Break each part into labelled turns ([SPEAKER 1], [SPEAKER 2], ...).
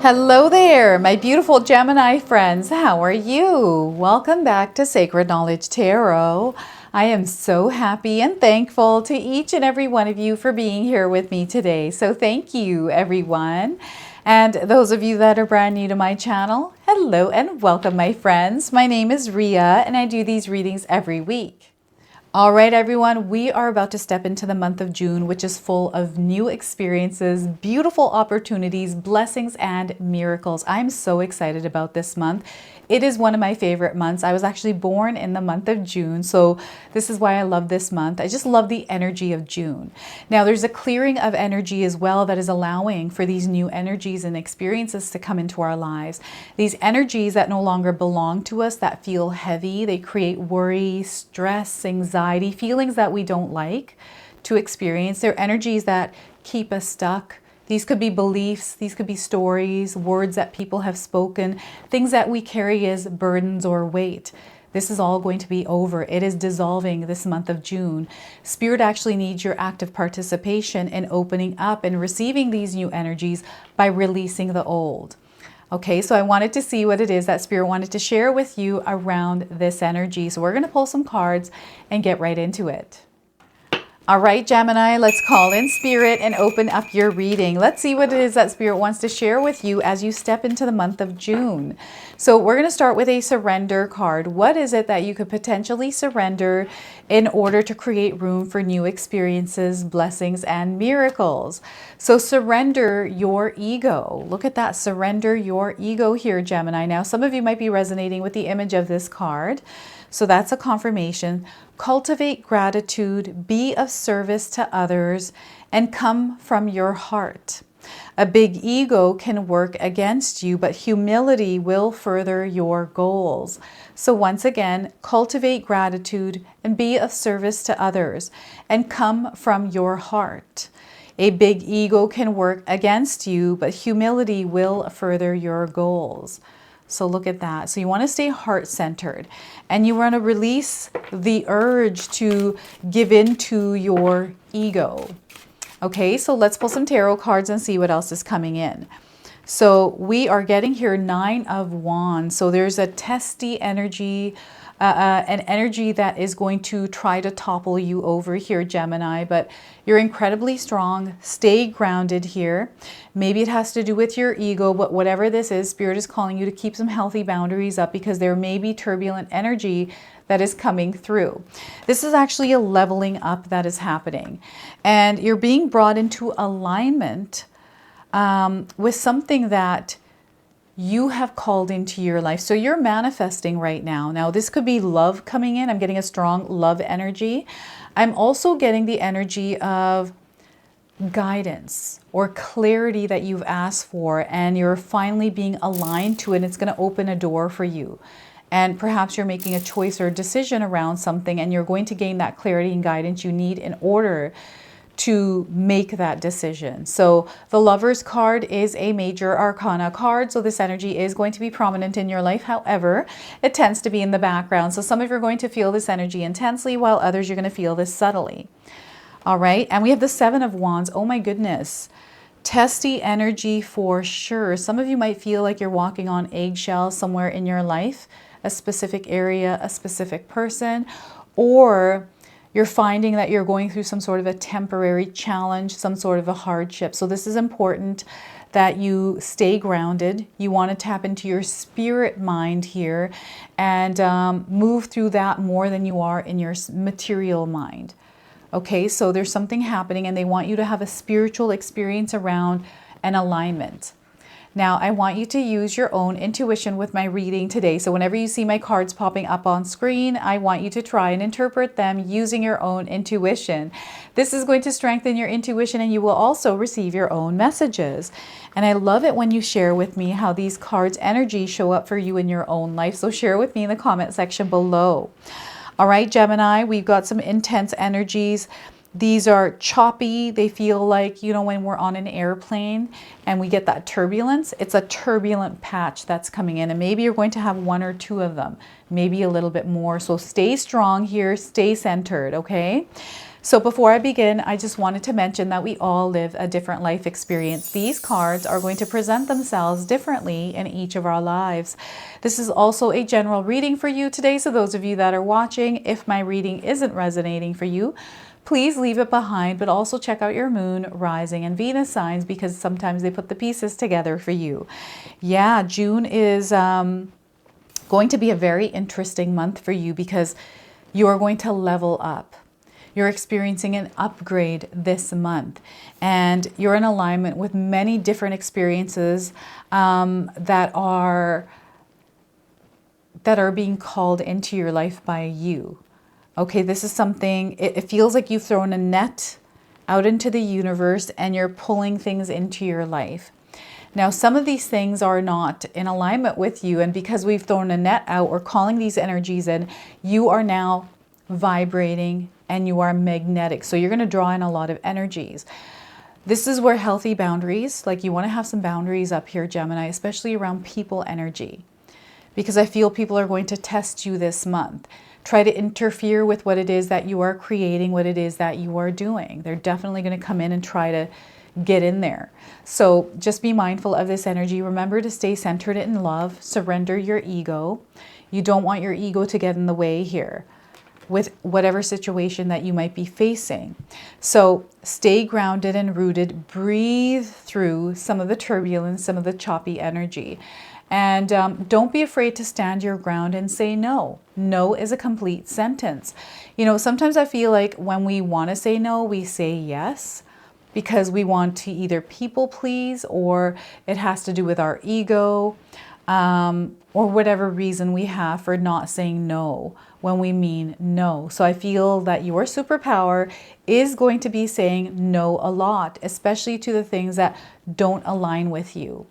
[SPEAKER 1] Hello there, my beautiful Gemini friends. How are you? Welcome back to Sacred Knowledge Tarot. I am so happy and thankful to each and every one of you for being here with me today. So thank you, everyone. And those of you that are brand new to my channel, hello and welcome, my friends. My name is Ria and I do these readings every week. All right, everyone, we are about to step into the month of June, which is full of new experiences, beautiful opportunities, blessings, and miracles. I'm so excited about this month. It is one of my favorite months. I was actually born in the month of June, so this is why I love this month. I just love the energy of June. Now, there's a clearing of energy as well that is allowing for these new energies and experiences to come into our lives. These energies that no longer belong to us, that feel heavy, they create worry, stress, anxiety, feelings that we don't like to experience. They're energies that keep us stuck. These could be beliefs, these could be stories, words that people have spoken, things that we carry as burdens or weight. This is all going to be over. It is dissolving this month of June. Spirit actually needs your active participation in opening up and receiving these new energies by releasing the old. Okay, so I wanted to see what it is that Spirit wanted to share with you around this energy. So we're going to pull some cards and get right into it. All right, Gemini, let's call in Spirit and open up your reading. Let's see what it is that Spirit wants to share with you as you step into the month of June. So we're going to start with a surrender card. What is it that you could potentially surrender in order to create room for new experiences, blessings, and miracles? So surrender your ego. Look at that, surrender your ego here, Gemini. Now, some of you might be resonating with the image of this card. So that's a confirmation. Cultivate gratitude, be of service to others, and come from your heart. A big ego can work against you, but humility will further your goals. So once again, cultivate gratitude and be of service to others, and come from your heart. A big ego can work against you, but humility will further your goals. So look at that. So you want to stay heart-centered and you want to release the urge to give in to your ego. Okay, so let's pull some tarot cards and see what else is coming in. So we are getting here 9 of Wands. So there's a testy energy, an energy that is going to try to topple you over here, Gemini, but you're incredibly strong. Stay grounded here. Maybe it has to do with your ego, but whatever this is, Spirit is calling you to keep some healthy boundaries up because there may be turbulent energy that is coming through. This is actually a leveling up that is happening, and you're being brought into alignment with something that you have called into your life. So you're manifesting right now. Now, this could be love coming in. I'm getting a strong love energy. I'm also getting the energy of guidance or clarity that you've asked for, and you're finally being aligned to it, and it's going to open a door for you. And perhaps you're making a choice or a decision around something, and you're going to gain that clarity and guidance you need in order to make that decision. So the Lover's card is a major arcana card, so this energy is going to be prominent in your life. However, it tends to be in the background. So some of you are going to feel this energy intensely, while others you're going to feel this subtly. All right, and we have the 7 of Wands. Oh my goodness. Testy energy for sure. Some of you might feel like you're walking on eggshells somewhere in your life, a specific area, a specific person, or you're finding that you're going through some sort of a temporary challenge, some sort of a hardship. So this is important that you stay grounded. You want to tap into your spirit mind here and move through that more than you are in your material mind. Okay, so there's something happening and they want you to have a spiritual experience around an alignment. Now, I want you to use your own intuition with my reading today. So whenever you see my cards popping up on screen, I want you to try and interpret them using your own intuition. This is going to strengthen your intuition, and you will also receive your own messages. And I love it when you share with me how these cards' energy show up for you in your own life. So share with me in the comment section below. All right, Gemini, we've got some intense energies. These are choppy. They feel like, you know, when we're on an airplane and we get that turbulence, it's a turbulent patch that's coming in. And maybe you're going to have 1 or 2 of them, maybe a little bit more. So stay strong here, stay centered, okay? So before I begin, I just wanted to mention that we all live a different life experience. These cards are going to present themselves differently in each of our lives. This is also a general reading for you today. So those of you that are watching, if my reading isn't resonating for you, please leave it behind, but also check out your moon, rising, and Venus signs, because sometimes they put the pieces together for you. Yeah, June is going to be a very interesting month for you because you are going to level up. You're experiencing an upgrade this month, and you're in alignment with many different experiences that are being called into your life by you. Okay, this is something, it feels like you've thrown a net out into the universe and you're pulling things into your life. Now, some of these things are not in alignment with you, and because we've thrown a net out, we're calling these energies in, you are now vibrating and you are magnetic. So you're going to draw in a lot of energies. This is where healthy boundaries, like you want to have some boundaries up here, Gemini, especially around people energy, because I feel people are going to test you this month. Try to interfere with what it is that you are creating, what it is that you are doing. They're definitely going to come in and try to get in there. So just be mindful of this energy. Remember to stay centered in love. Surrender your ego. You don't want your ego to get in the way here with whatever situation that you might be facing. So stay grounded and rooted. Breathe through some of the turbulence, some of the choppy energy. And don't be afraid to stand your ground and say no. No is a complete sentence. You know, sometimes I feel like when we want to say no, we say yes because we want to either people please, or it has to do with our ego, or whatever reason we have for not saying no when we mean no. So I feel that your superpower is going to be saying no a lot, especially to the things that don't align with you.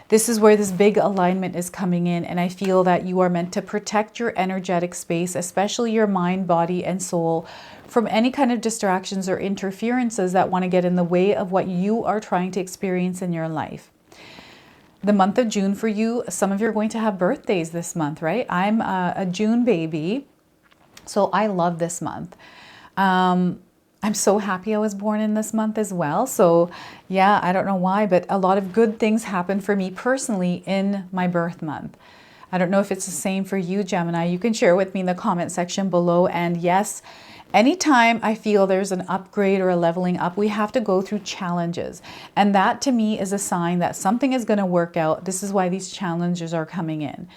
[SPEAKER 1] This is where this big alignment is coming in, and I feel that you are meant to protect your energetic space, especially your mind, body, and soul, from any kind of distractions or interferences that want to get in the way of what you are trying to experience in your life. The month of June for you, some of you are going to have birthdays this month, right? I'm a June baby, so I love this month. I'm so happy I was born in this month as well. So yeah, I don't know why, but a lot of good things happen for me personally in my birth month. I don't know if it's the same for you, Gemini. You can share with me in the comment section below. And yes, anytime I feel there's an upgrade or a leveling up, we have to go through challenges. And that to me is a sign that something is going to work out. This is why these challenges are coming in,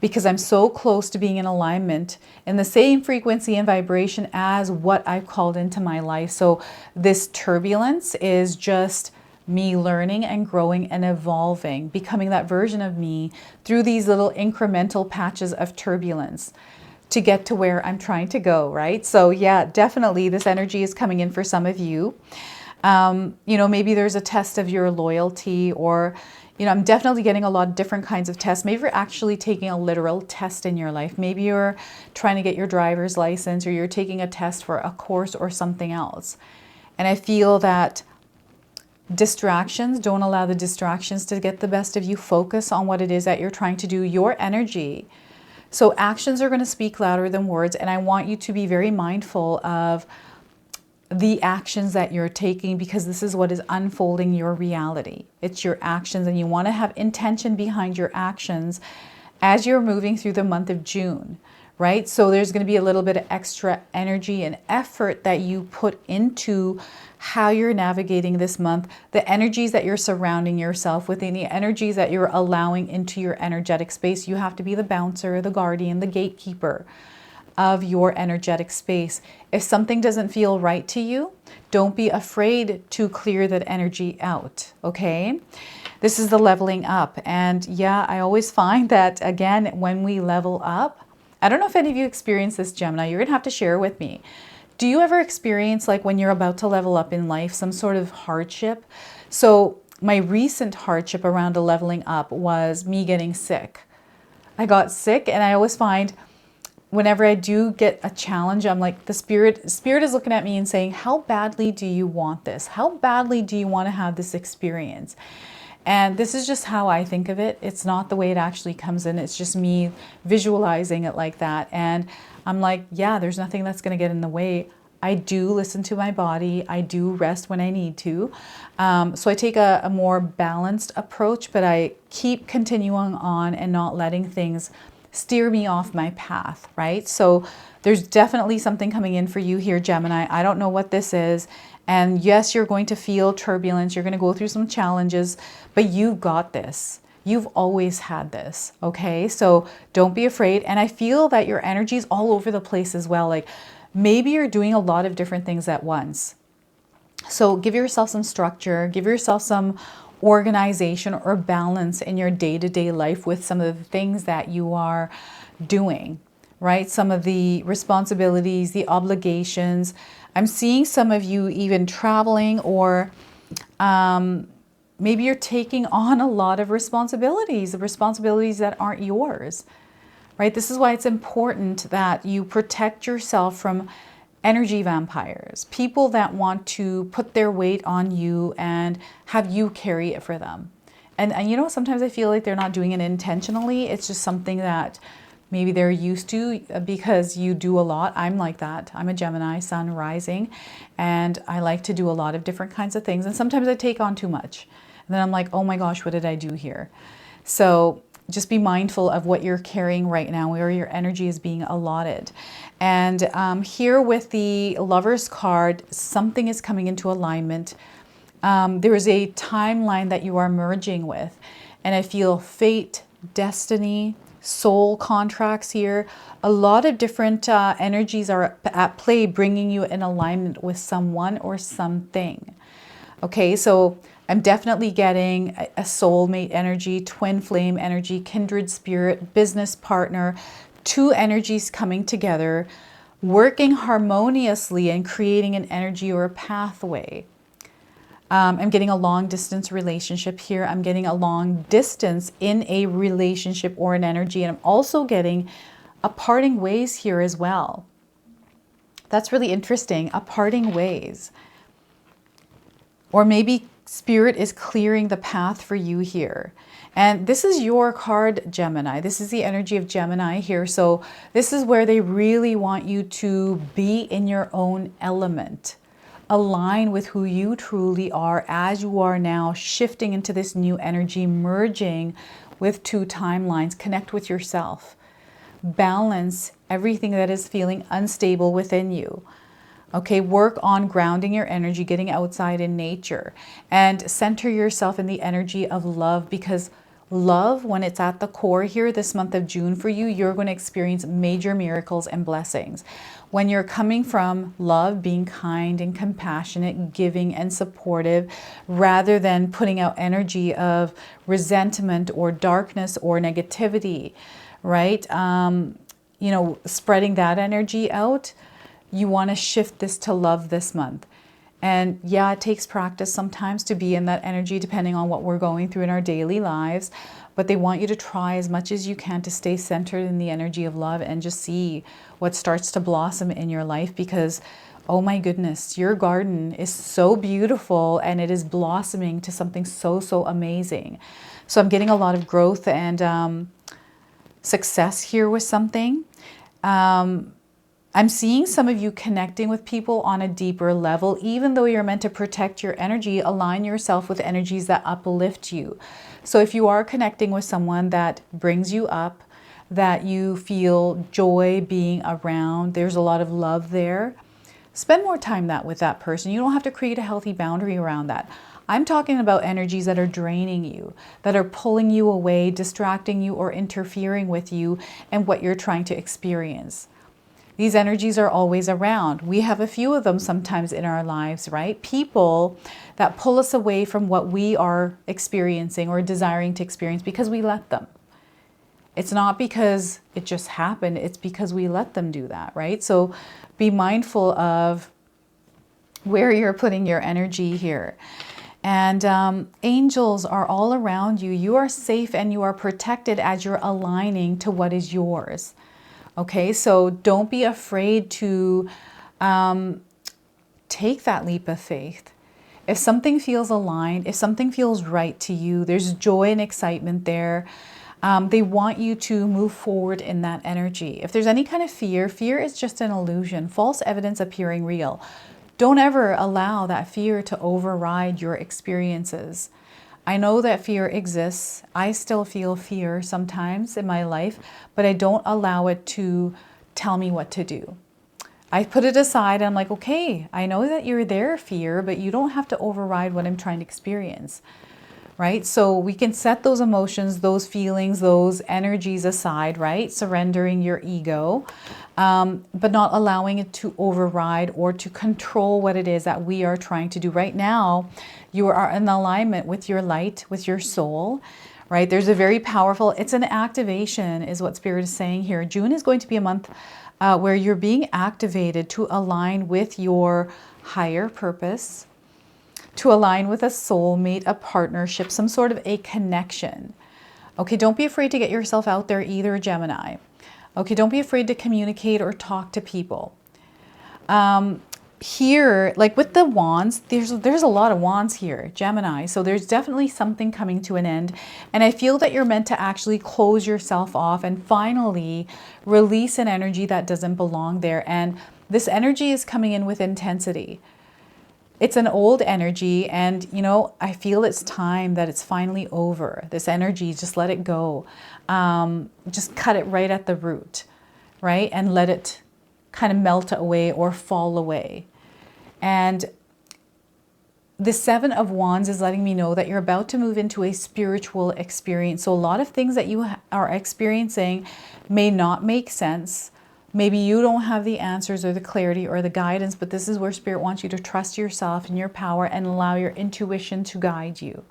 [SPEAKER 1] because I'm so close to being in alignment in the same frequency and vibration as what I've called into my life. So this turbulence is just me learning and growing and evolving, becoming that version of me through these little incremental patches of turbulence to get to where I'm trying to go, right? So yeah, definitely this energy is coming in for some of you. You know, maybe there's a test of your loyalty, or you know, I'm definitely getting a lot of different kinds of tests. Maybe you're actually taking a literal test in your life. Maybe you're trying to get your driver's license, or you're taking a test for a course or something else. And I feel that distractions, don't allow the distractions to get the best of you. Focus on what it is that you're trying to do, your energy. So actions are going to speak louder than words. And I want you to be very mindful of the actions that you're taking, because this is what is unfolding your reality. It's your actions, and you want to have intention behind your actions as you're moving through the month of June, right? So there's going to be a little bit of extra energy and effort that you put into how you're navigating this month, the energies that you're surrounding yourself with, and the energies that you're allowing into your energetic space. You have to be the bouncer, the guardian, the gatekeeper of your energetic space. If something doesn't feel right to you, don't be afraid to clear that energy out, okay? This is the leveling up. And yeah, I always find that, again, when we level up, I don't know if any of you experience this, Gemini, you're gonna have to share with me. Do you ever experience, like when you're about to level up in life, some sort of hardship? So my recent hardship around a leveling up was me getting sick. I got sick, and I always find whenever I do get a challenge, I'm like, the spirit is looking at me and saying, how badly do you want this? How badly do you want to have this experience? And this is just how I think of it. It's not the way it actually comes in. It's just me visualizing it like that. And I'm like, yeah, there's nothing that's going to get in the way I do listen to my body. I do rest when I need to. So I take a more balanced approach, but I keep continuing on and not letting things steer me off my path, right? So there's definitely something coming in for you here, Gemini. I don't know what this is. And yes, you're going to feel turbulence. You're going to go through some challenges, but you've got this. You've always had this, okay? So don't be afraid. And I feel that your energy is all over the place as well. Like maybe you're doing a lot of different things at once. So give yourself some structure, give yourself some organization or balance in your day-to-day life with some of the things that you are doing, right? Some of the responsibilities, the obligations. I'm seeing some of you even traveling, or maybe you're taking on a lot of responsibilities, the responsibilities that aren't yours, right? This is why it's important that you protect yourself from energy vampires, people that want to put their weight on you and have you carry it for them. And you know, sometimes I feel like they're not doing it intentionally. It's just something that maybe they're used to because you do a lot. I'm like that. I'm a Gemini, sun rising, and I like to do a lot of different kinds of things. And sometimes I take on too much. And then I'm like, oh my gosh, what did I do here? So just be mindful of what you're carrying right now, where your energy is being allotted. And here with the Lover's card, something is coming into alignment. There is a timeline that you are merging with. And I feel fate, destiny, soul contracts here. A lot of different energies are at play, bringing you in alignment with someone or something. Okay, so I'm definitely getting a soulmate energy, twin flame energy, kindred spirit, business partner, two energies coming together, working harmoniously and creating an energy or a pathway. I'm getting a long distance relationship here. I'm getting a long distance in a relationship or an energy. And I'm also getting a parting ways here as well. That's really interesting, a parting ways. Or maybe Spirit is clearing the path for you here. And this is your card, Gemini. This is the energy of Gemini here. So this is where they really want you to be in your own element. Align with who you truly are as you are now shifting into this new energy, merging with two timelines. Connect with yourself. Balance everything that is feeling unstable within you. Okay, work on grounding your energy, getting outside in nature, and center yourself in the energy of love, because love, when it's at the core here this month of June for you, you're going to experience major miracles and blessings. When you're coming from love, being kind and compassionate, giving and supportive, rather than putting out energy of resentment or darkness or negativity, right? You know, spreading that energy out. You want to shift this to love this month. And yeah, it takes practice sometimes to be in that energy depending on what we're going through in our daily lives. But they want you to try as much as you can to stay centered in the energy of love and just see what starts to blossom in your life, because oh my goodness, your garden is so beautiful and it is blossoming to something so, so amazing. So I'm getting a lot of growth and success here with something. I'm seeing some of you connecting with people on a deeper level. Even though you're meant to protect your energy, align yourself with energies that uplift you. So if you are connecting with someone that brings you up, that you feel joy being around, there's a lot of love there, spend more time with that person. You don't have to create a healthy boundary around that. I'm talking about energies that are draining you, that are pulling you away, distracting you, or interfering with you and what you're trying to experience. These energies are always around. We have a few of them sometimes in our lives, right? People that pull us away from what we are experiencing or desiring to experience because we let them. It's not because it just happened. It's because we let them do that, right? So be mindful of where you're putting your energy here. And angels are all around you. You are safe and you are protected as you're aligning to what is yours. Okay, so don't be afraid to take that leap of faith. If something feels aligned, if something feels right to you, there's joy and excitement there. They want you to move forward in that energy. If there's any kind of fear, fear is just an illusion, false evidence appearing real. Don't ever allow that fear to override your experiences. I know that fear exists. I still feel fear sometimes in my life, but I don't allow it to tell me what to do. I put it aside. I'm like, okay, I know that you're there, fear, but you don't have to override what I'm trying to experience. Right? So we can set those emotions, those feelings, those energies aside, right? Surrendering your ego, but not allowing it to override or to control what it is that we are trying to do. Right now, you are in alignment with your light, with your soul, right? There's a very powerful, it's an activation is what Spirit is saying here. June is going to be a month where you're being activated to align with your higher purpose, to align with a soulmate, a partnership, some sort of a connection. Okay, don't be afraid to get yourself out there either, Gemini. Okay, don't be afraid to communicate or talk to people. Here, like with the wands, there's a lot of wands here, Gemini. So there's definitely something coming to an end. And I feel that you're meant to actually close yourself off and finally release an energy that doesn't belong there. And this energy is coming in with intensity. It's an old energy, and you know, I feel it's time that it's finally over. This energy, just let it go. Just cut it right at the root, right? And let it kind of melt away or fall away. And the Seven of Wands is letting me know that you're about to move into a spiritual experience. So a lot of things that you are experiencing may not make sense. Maybe you don't have the answers or the clarity or the guidance, but this is where Spirit wants you to trust yourself and your power and allow your intuition to guide you.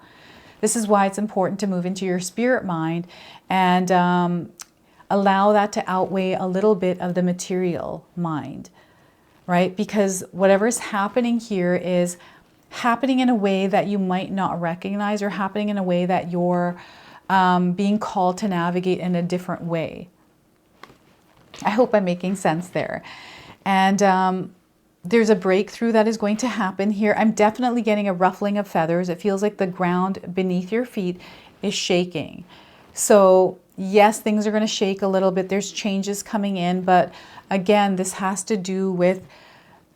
[SPEAKER 1] This is why it's important to move into your spirit mind and allow that to outweigh a little bit of the material mind, right? Because whatever is happening here is happening in a way that you might not recognize, or happening in a way that you're being called to navigate in a different way. I hope I'm making sense there. And there's a breakthrough that is going to happen here. I'm definitely getting a ruffling of feathers. It feels like the ground beneath your feet is shaking. So yes, things are going to shake a little bit. There's changes coming in. But again, this has to do with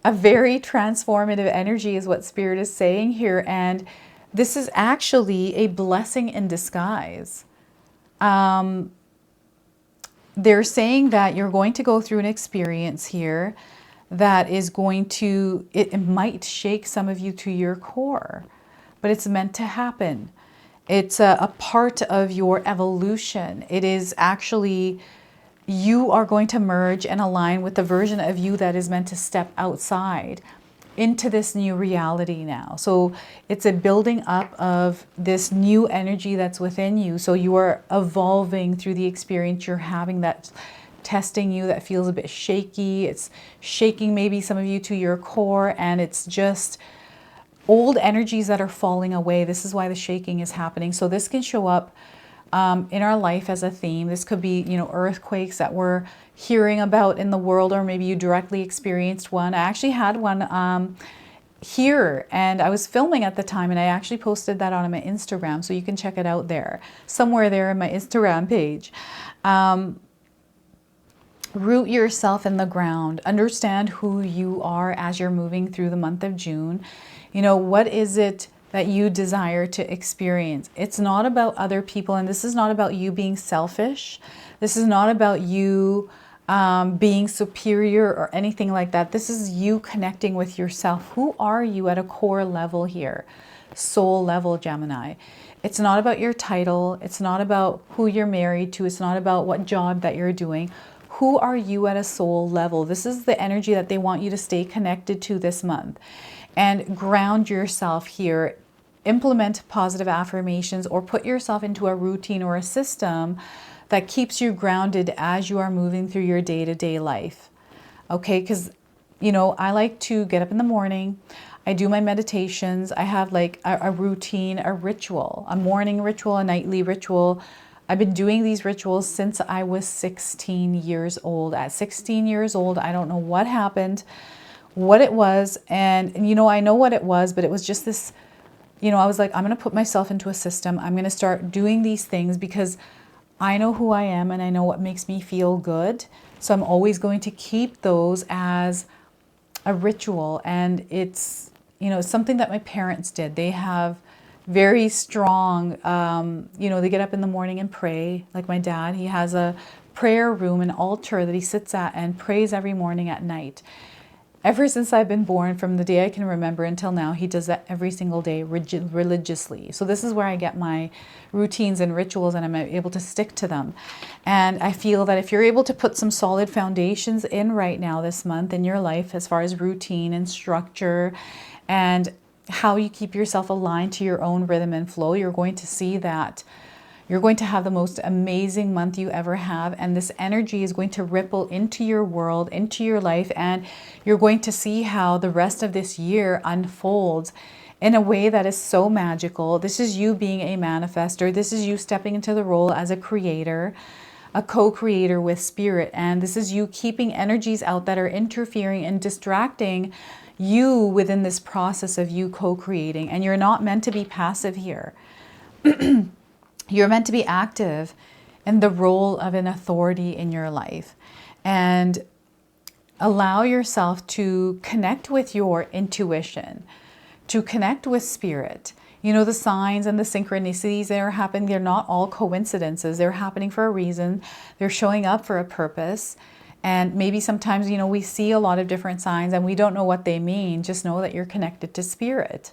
[SPEAKER 1] a very transformative energy is what Spirit is saying here. And this is actually a blessing in disguise. They're saying that you're going to go through an experience here that is going to, it might shake some of you to your core, but it's meant to happen. It's a part of your evolution. It is actually, you are going to merge and align with the version of you that is meant to step outside into this new reality now. So it's a building up of this new energy that's within you. So you are evolving through the experience you're having that's testing you, that feels a bit shaky. It's shaking maybe some of you to your core, and it's just old energies that are falling away. This is why the shaking is happening. So this can show up in our life as a theme. This could be, you know, earthquakes that we're hearing about in the world, or maybe you directly experienced one. I actually had one here, and I was filming at the time, and I actually posted that on my Instagram, so you can check it out there, somewhere there in my Instagram page. Root yourself in the ground. Understand who you are as you're moving through the month of June. You know, what is it that you desire to experience? It's not about other people, and this is not about you being selfish. This is not about you being superior or anything like that. This is you connecting with yourself. Who are you at a core level here? Soul level, Gemini. It's not about your title. It's not about who you're married to. It's not about what job that you're doing. Who are you at a soul level? This is the energy that they want you to stay connected to this month. And ground yourself here. Implement positive affirmations, or put yourself into a routine or a system that keeps you grounded as you are moving through your day-to-day life. Okay, because, you know, I like to get up in the morning. I do my meditations. I have like a routine, a ritual, a morning ritual, a nightly ritual. I've been doing these rituals since I was 16 years old. At 16 years old, I don't know what happened, what it was. And you know, I know what it was, but it was just this, you know, I was like, I'm going to put myself into a system. I'm going to start doing these things because I know who I am and I know what makes me feel good. So I'm always going to keep those as a ritual. And it's, you know, something that my parents did. They have very strong, you know, they get up in the morning and pray. Like my dad, he has a prayer room, an altar that he sits at and prays every morning at night. Ever since I've been born, from the day I can remember until now, he does that every single day religiously. So this is where I get my routines and rituals, and I'm able to stick to them. And I feel that if you're able to put some solid foundations in right now this month in your life, as far as routine and structure and how you keep yourself aligned to your own rhythm and flow, you're going to see that you're going to have the most amazing month you ever have. And this energy is going to ripple into your world, into your life. And you're going to see how the rest of this year unfolds in a way that is so magical. This is you being a manifester. This is you stepping into the role as a creator, a co-creator with spirit. And this is you keeping energies out that are interfering and distracting you within this process of you co-creating. And you're not meant to be passive here. You're meant to be active in the role of an authority in your life, and allow yourself to connect with your intuition, to connect with spirit. You know, the signs and the synchronicities that are happening, they're not all coincidences. They're happening for a reason. They're showing up for a purpose. And maybe sometimes, you know, we see a lot of different signs and we don't know what they mean. Just know that you're connected to spirit.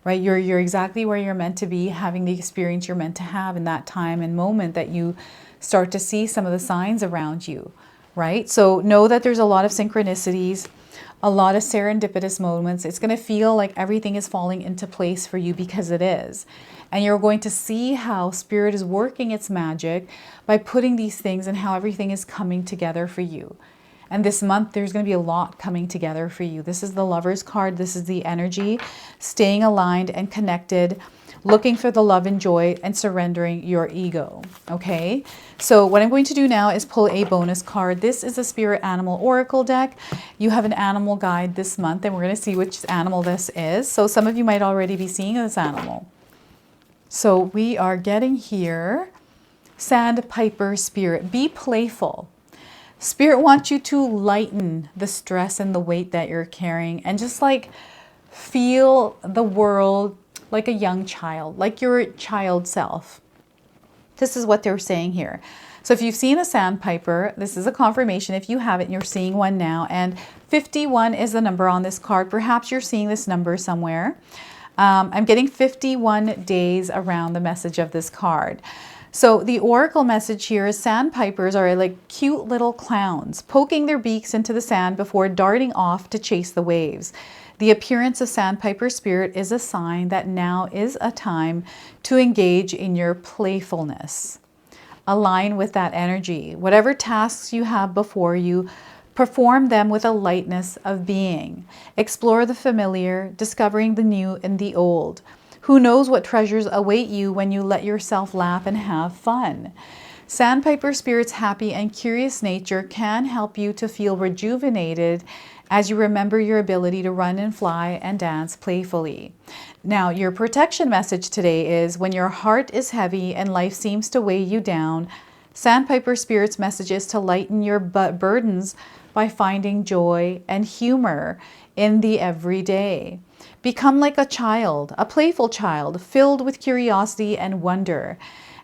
[SPEAKER 1] Right? You're exactly where you're meant to be, having the experience you're meant to have in that time and moment that you start to see some of the signs around you, right? So know that there's a lot of synchronicities, a lot of serendipitous moments. It's going to feel like everything is falling into place for you, because it is. And you're going to see how spirit is working its magic by putting these things, and how everything is coming together for you. And this month, there's going to be a lot coming together for you. This is the Lover's card. This is the energy, staying aligned and connected, looking for the love and joy, and surrendering your ego. Okay, so what I'm going to do now is pull a bonus card. This is a Spirit Animal Oracle deck. You have an animal guide this month, and we're going to see which animal this is. So some of you might already be seeing this animal. So we are getting here, Sandpiper Spirit. Be playful. Spirit wants you to lighten the stress and the weight that you're carrying, and just like feel the world like a young child, like your child self. This is what they're saying here. So if you've seen a sandpiper, this is a confirmation. If you haven't, you're seeing one now. And 51 is the number on this card. Perhaps you're seeing this number somewhere. I'm getting 51 days around the message of this card. So the oracle message here is sandpipers are like cute little clowns poking their beaks into the sand before darting off to chase the waves. The appearance of sandpiper spirit is a sign that now is a time to engage in your playfulness. Align with that energy. Whatever tasks you have before you, perform them with a lightness of being. Explore the familiar, discovering the new and the old. Who knows what treasures await you when you let yourself laugh and have fun. Sandpiper Spirit's happy and curious nature can help you to feel rejuvenated as you remember your ability to run and fly and dance playfully. Now, your protection message today is when your heart is heavy and life seems to weigh you down, Sandpiper Spirit's message is to lighten your burdens by finding joy and humor in the everyday. Become like a child, a playful child, filled with curiosity and wonder.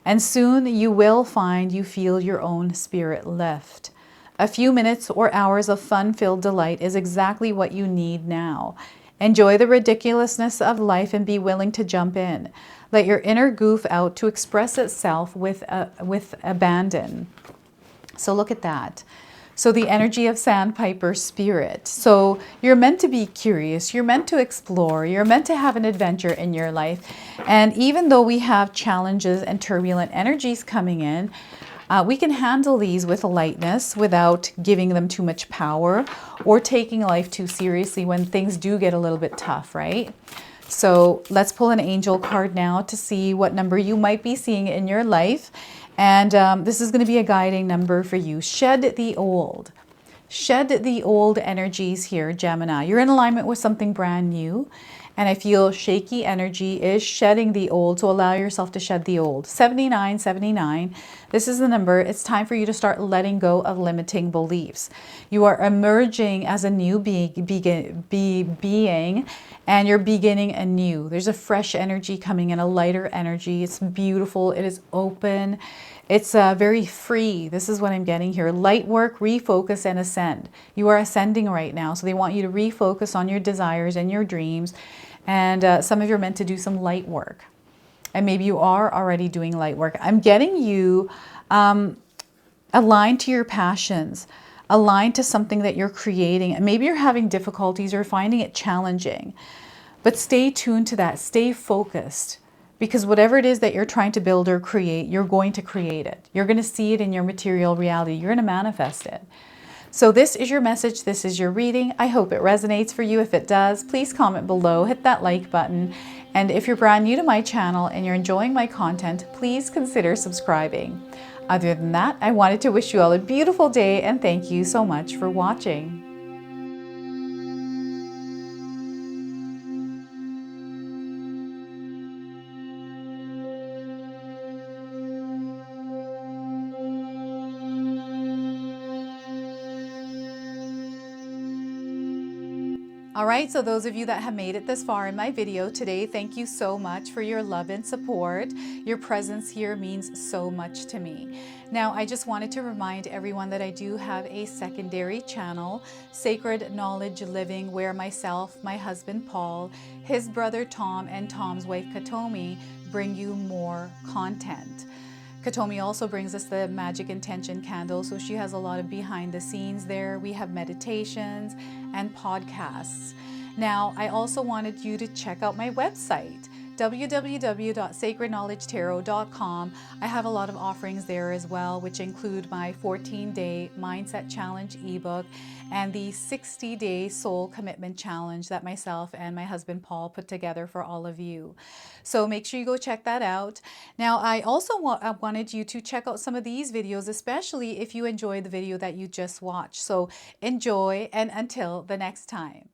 [SPEAKER 1] And soon you will find you feel your own spirit lift. A few minutes or hours of fun-filled delight is exactly what you need now. Enjoy the ridiculousness of life and be willing to jump in. Let your inner goof out to express itself with abandon. So look at that. So the energy of Sandpiper Spirit. So you're meant to be curious. You're meant to explore. You're meant to have an adventure in your life. And even though we have challenges and turbulent energies coming in, we can handle these with lightness without giving them too much power or taking life too seriously when things do get a little bit tough, right? So let's pull an angel card now to see what number you might be seeing in your life. And this is going to be a guiding number for you. Shed the old. Shed the old energies here, Gemini. You're in alignment with something brand new. And I feel shaky energy is shedding the old, so allow yourself to shed the old. 7979, this is the number. It's time for you to start letting go of limiting beliefs. You are emerging as a new being, and you're beginning anew. There's a fresh energy coming in, a lighter energy. It's beautiful. It is open. It's very free. This is what I'm getting here. Light work, refocus, and ascend. You are ascending right now, so they want you to refocus on your desires and your dreams. And some of you are meant to do some light work. And maybe you are already doing light work. I'm getting you aligned to your passions, aligned to something that you're creating. And maybe you're having difficulties or finding it challenging. But stay tuned to that. Stay focused. Because whatever it is that you're trying to build or create, you're going to create it. You're going to see it in your material reality. You're going to manifest it. So this is your message. This is your reading. I hope it resonates for you. If it does, please comment below, hit that like button. And if you're brand new to my channel and you're enjoying my content, please consider subscribing. Other than that, I wanted to wish you all a beautiful day and thank you so much for watching. All right, so those of you that have made it this far in my video today, thank you so much for your love and support. Your presence here means so much to me. Now, I just wanted to remind everyone that I do have a secondary channel, Sacred Knowledge Living, where myself, my husband Paul, his brother Tom, and Tom's wife Katomi bring you more content. Katomi also brings us the Magic Intention candle, so she has a lot of behind the scenes there. We have meditations and podcasts. Now, I also wanted you to check out my website, www.sacredknowledgetarot.com. I have a lot of offerings there as well, which include my 14-day Mindset Challenge ebook and the 60-day Soul Commitment Challenge that myself and my husband Paul put together for all of you. So make sure you go check that out. Now, I also wanted you to check out some of these videos, especially if you enjoyed the video that you just watched. So enjoy, and until the next time.